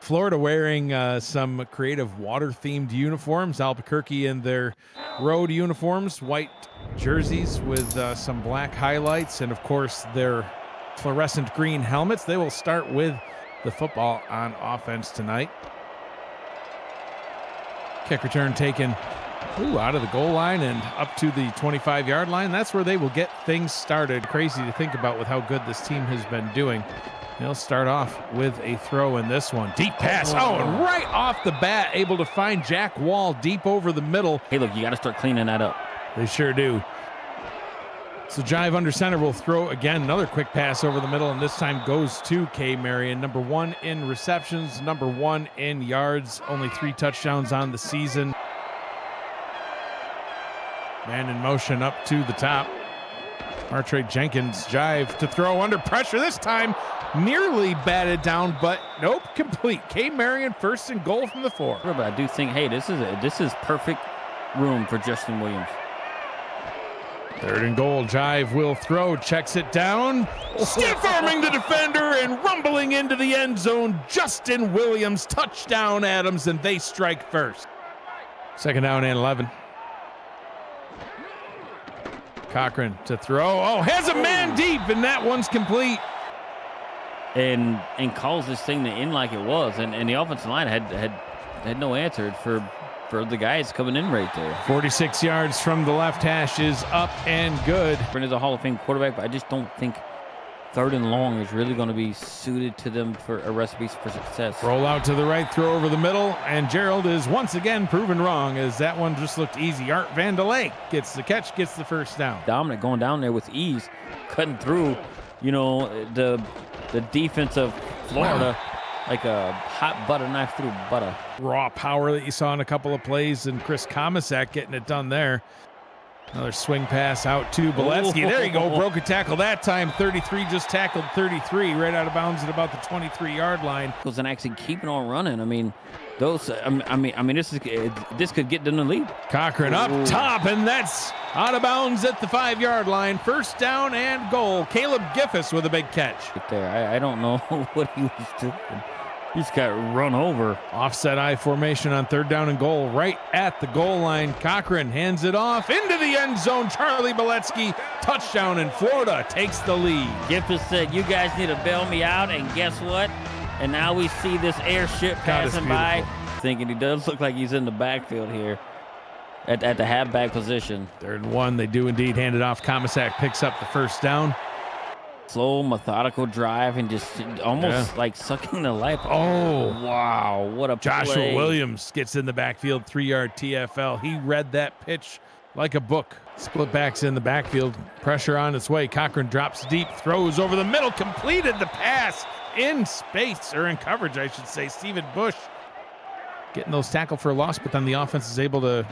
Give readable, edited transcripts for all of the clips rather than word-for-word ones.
Florida wearing some creative water-themed uniforms. Albuquerque in their road uniforms, white jerseys with some black highlights, and of course their fluorescent green helmets. They will start with the football on offense tonight. Kick return taken out of the goal line and up to the 25-yard line. That's where they will get things started. Crazy to think about with how good this team has been doing. They'll start off with a throw in this one. Deep pass. And right off the bat, able to find Jack Wall deep over the middle. Hey, look, you got to start cleaning that up. They sure do. So Jive under center will throw again. Another quick pass over the middle, and this time goes to K. Marion. Number 1 in receptions, number 1 in yards. Only 3 touchdowns on the season. Man in motion up to the top. Martre Jenkins, Jive to throw under pressure. This time nearly batted down, but nope, complete. K. Marion first and goal from the 4. But I do think, hey, this is perfect room for Justin Williams. 3rd and goal. Jive will throw, checks it down, stiff-arming the defender and rumbling into the end zone. Justin Williams, touchdown Adams, and they strike first. 2nd down and 11. Cochran to throw. Has a man deep, and that one's complete. And calls this thing to end like it was, and the offensive line had no answer for the guys coming in right there. 46 yards from the left hash is up and good. Brendan's a Hall of Fame quarterback, but I just don't think 3rd and long is really going to be suited to them for a recipe for success. Roll out to the right, throw over the middle, and Gerald is once again proven wrong, as that one just looked easy. Art Vandelay gets the catch, gets the first down. Dominic going down there with ease, cutting through, the defense of Florida like a hot butter knife through butter. Raw power that you saw in a couple of plays, and Chris Komisak getting it done there. Another swing pass out to Boletsky. There you go, broke a tackle that time. 33 just tackled 33, right out of bounds at about the 23-yard line. And actually keeping on running. I mean, this could get them the lead. Cochran up top, and that's out of bounds at the 5-yard line. 1st down and goal. Caleb Giffis with a big catch. Right there, I don't know what he was doing. He just got run over. Offset I formation on 3rd down and goal, right at the goal line. Cochran hands it off into the end zone. Charlie Boletsky, touchdown, and Florida takes the lead. Giffis said, "You guys need to bail me out," and guess what? And now we see this airship passing by. Thinking he does look like he's in the backfield here at the halfback position. 3rd and 1, they do indeed hand it off. Komisak picks up the 1st down. Slow, methodical drive and just almost like sucking the life. Wow, what a Joshua play. Williams gets in the backfield, 3-yard TFL. He read that pitch like a book. Split backs in the backfield, pressure on its way. Cochran drops deep, throws over the middle, completed the pass in space, or in coverage, I should say. Steven Bush getting those tackled for a loss, but then the offense is able to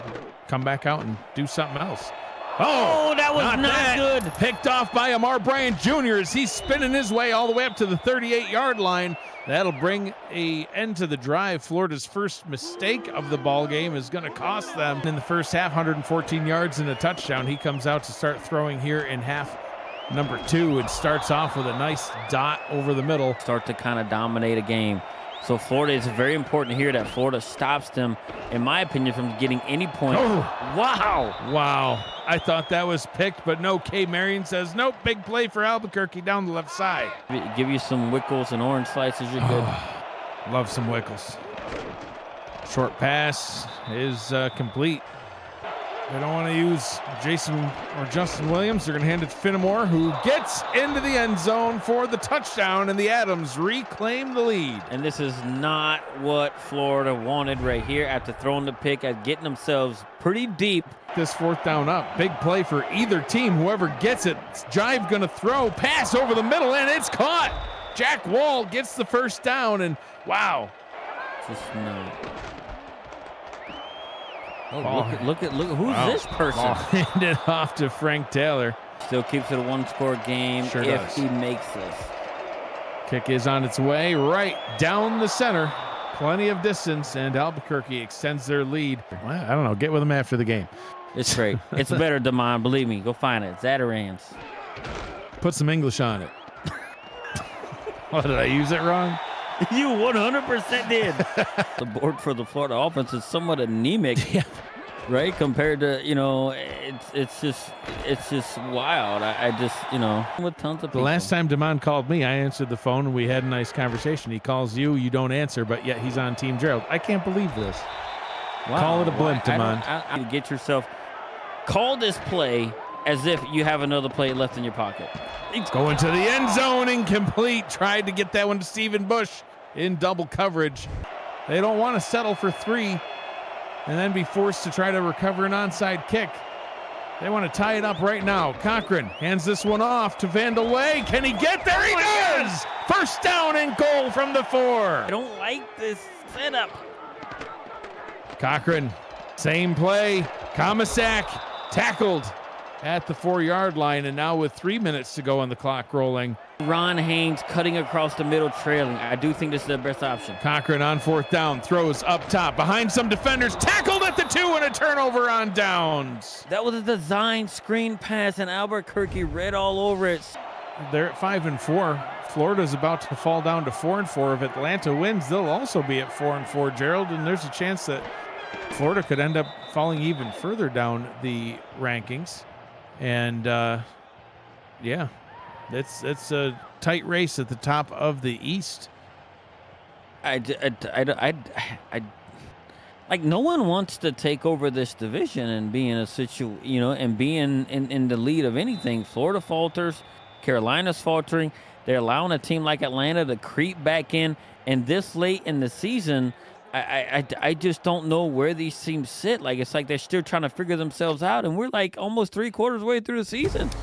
come back out and do something else. That was not good. Picked off by Amar Bryant Jr. as he's spinning his way all the way up to the 38-yard line. That'll bring an end to the drive. Florida's first mistake of the ball game is going to cost them. In the first half, 114 yards and a touchdown. He comes out to start throwing here in half number 2 and starts off with a nice dot over the middle. Start to kind of dominate a game. So Florida, it's very important here that Florida stops them, in my opinion, from getting any point. Wow. I thought that was picked, but no. K. Marion says, nope, big play for Albuquerque down the left side. Give you some Wickles and orange slices, you're good. Love some Wickles. Short pass is complete. They don't want to use Jason or Justin Williams. They're going to hand it to Finnemore, who gets into the end zone for the touchdown, and the Adams reclaim the lead. And this is not what Florida wanted right here after throwing the pick at getting themselves pretty deep. This 4th down up. Big play for either team. Whoever gets it, Jive going to throw. Pass over the middle, and it's caught. Jack Wall gets the 1st down, and wow. Just no. Look at who's this person? Handed off to Frank Taylor. Still keeps it a 1-score game if he makes this. Kick is on its way right down the center. Plenty of distance, and Albuquerque extends their lead. Well, I don't know. Get with them after the game. It's great. It's better than mine. Believe me. Go find it. Zatarans. Put some English on it. Oh, did I use it wrong? You 100% did. The board for the Florida offense is somewhat anemic, Yeah. right? Compared to, it's just wild. I just, with tons of The people. last time Damon called me, I answered the phone and we had a nice conversation. He calls you, you don't answer, but yet he's on Team Gerald. I can't believe this. Wow. Call it a blimp, Damon. I get yourself. Call this play as if you have another play left in your pocket. Going to the end zone, incomplete. Tried to get that one to Stephen Bush in double coverage. They don't want to settle for 3 and then be forced to try to recover an onside kick. They want to tie it up right now. Cochran hands this one off to Vandalay. Can he get there? He does! First down and goal from the 4. I don't like this setup. Cochran, same play. Comisac tackled at the 4-yard line, and now with 3 minutes to go on the clock rolling. Ron Haynes cutting across the middle, trailing. I do think this is the best option. Cochran on 4th down, throws up top, behind some defenders, tackled at the 2 and a turnover on downs. That was a design screen pass, and Albuquerque read all over it. They're at 5-4. Florida's about to fall down to 4-4. If Atlanta wins, they'll also be at 4-4, Gerald, and there's a chance that Florida could end up falling even further down the rankings. And yeah, it's a tight race at the top of the East. Like, no one wants to take over this division and be in a and be in the lead of anything. Florida falters, Carolina's faltering. They're allowing a team like Atlanta to creep back in, and this late in the season, I just don't know where these teams sit. Like, it's like they're still trying to figure themselves out, and we're like almost 3/4 way through the season.